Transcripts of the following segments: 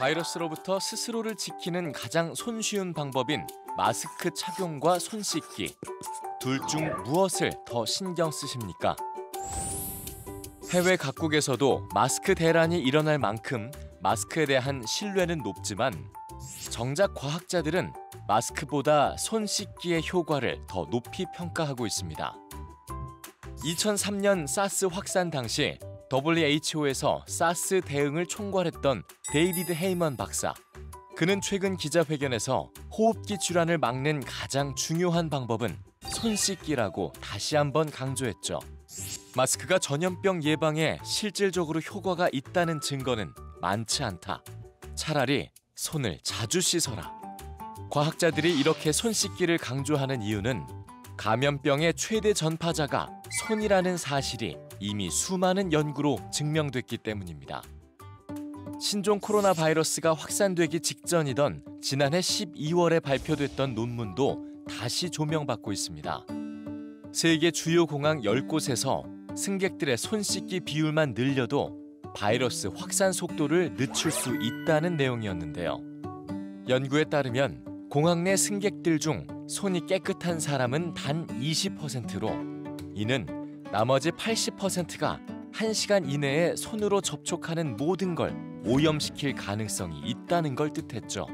바이러스로부터 스스로를 지키는 가장 손쉬운 방법인 마스크 착용과 손 씻기. 둘 중 무엇을 더 신경 쓰십니까? 해외 각국에서도 마스크 대란이 일어날 만큼 마스크에 대한 신뢰는 높지만 정작 과학자들은 마스크보다 손 씻기의 효과를 더 높이 평가하고 있습니다. 2003년 사스 확산 당시 WHO에서 사스 대응을 총괄했던 데이비드 헤이먼 박사. 그는 최근 기자회견에서 호흡기 질환을 막는 가장 중요한 방법은 손 씻기라고 다시 한번 강조했죠. 마스크가 전염병 예방에 실질적으로 효과가 있다는 증거는 많지 않다. 차라리 손을 자주 씻어라. 과학자들이 이렇게 손 씻기를 강조하는 이유는 감염병의 최대 전파자가 손이라는 사실이 이미 수많은 연구로 증명됐기 때문입니다. 신종 코로나 바이러스가 확산되기 직전이던 지난해 12월에 발표됐던 논문도 다시 조명받고 있습니다. 세계 주요 공항 10곳에서 승객들의 손 씻기 비율만 늘려도 바이러스 확산 속도를 늦출 수 있다는 내용이었는데요. 연구에 따르면 공항 내 승객들 중 손이 깨끗한 사람은 단 20%로 이는 나머지 80%가 1시간 이내에 손으로 접촉하는 모든 걸 오염시킬 가능성이 있다는 걸 뜻했죠.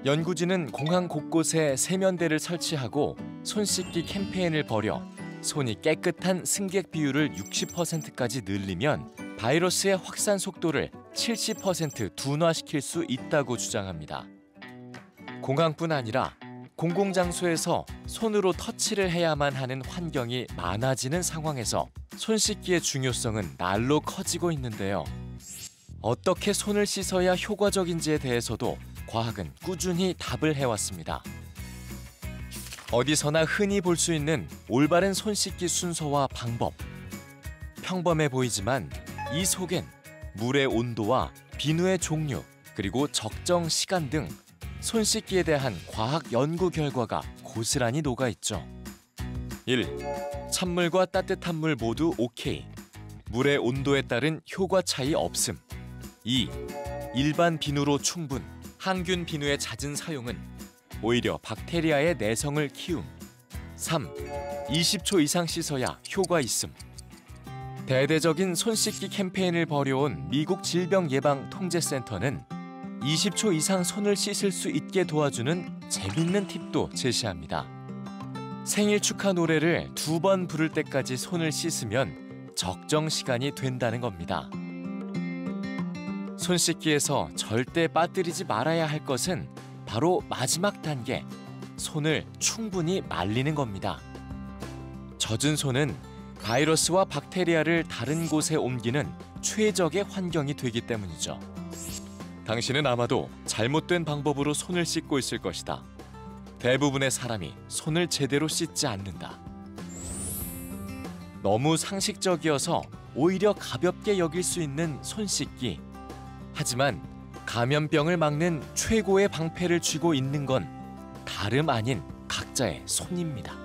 연구진은 공항 곳곳에 세면대를 설치하고 손 씻기 캠페인을 벌여 손이 깨끗한 승객 비율을 60%까지 늘리면 바이러스의 확산 속도를 70% 둔화시킬 수 있다고 주장합니다. 공항뿐 아니라 공공장소에서 손으로 터치를 해야만 하는 환경이 많아지는 상황에서 손 씻기의 중요성은 날로 커지고 있는데요. 어떻게 손을 씻어야 효과적인지에 대해서도 과학은 꾸준히 답을 해왔습니다. 어디서나 흔히 볼 수 있는 올바른 손 씻기 순서와 방법. 평범해 보이지만 이 속엔 물의 온도와 비누의 종류, 그리고 적정 시간 등 손 씻기에 대한 과학 연구 결과가 고스란히 녹아있죠. 1. 찬물과 따뜻한 물 모두 오케이. 물의 온도에 따른 효과 차이 없음. 2. 일반 비누로 충분. 항균 비누의 잦은 사용은 오히려 박테리아의 내성을 키움. 3. 20초 이상 씻어야 효과 있음. 대대적인 손 씻기 캠페인을 벌여온 미국 질병예방통제센터는 20초 이상 손을 씻을 수 있게 도와주는 재밌는 팁도 제시합니다. 생일 축하 노래를 2번 부를 때까지 손을 씻으면 적정 시간이 된다는 겁니다. 손 씻기에서 절대 빠뜨리지 말아야 할 것은 바로 마지막 단계, 손을 충분히 말리는 겁니다. 젖은 손은 바이러스와 박테리아를 다른 곳에 옮기는 최적의 환경이 되기 때문이죠. 당신은 아마도 잘못된 방법으로 손을 씻고 있을 것이다. 대부분의 사람이 손을 제대로 씻지 않는다. 너무 상식적이어서 오히려 가볍게 여길 수 있는 손 씻기. 하지만 감염병을 막는 최고의 방패를 쥐고 있는 건 다름 아닌 각자의 손입니다.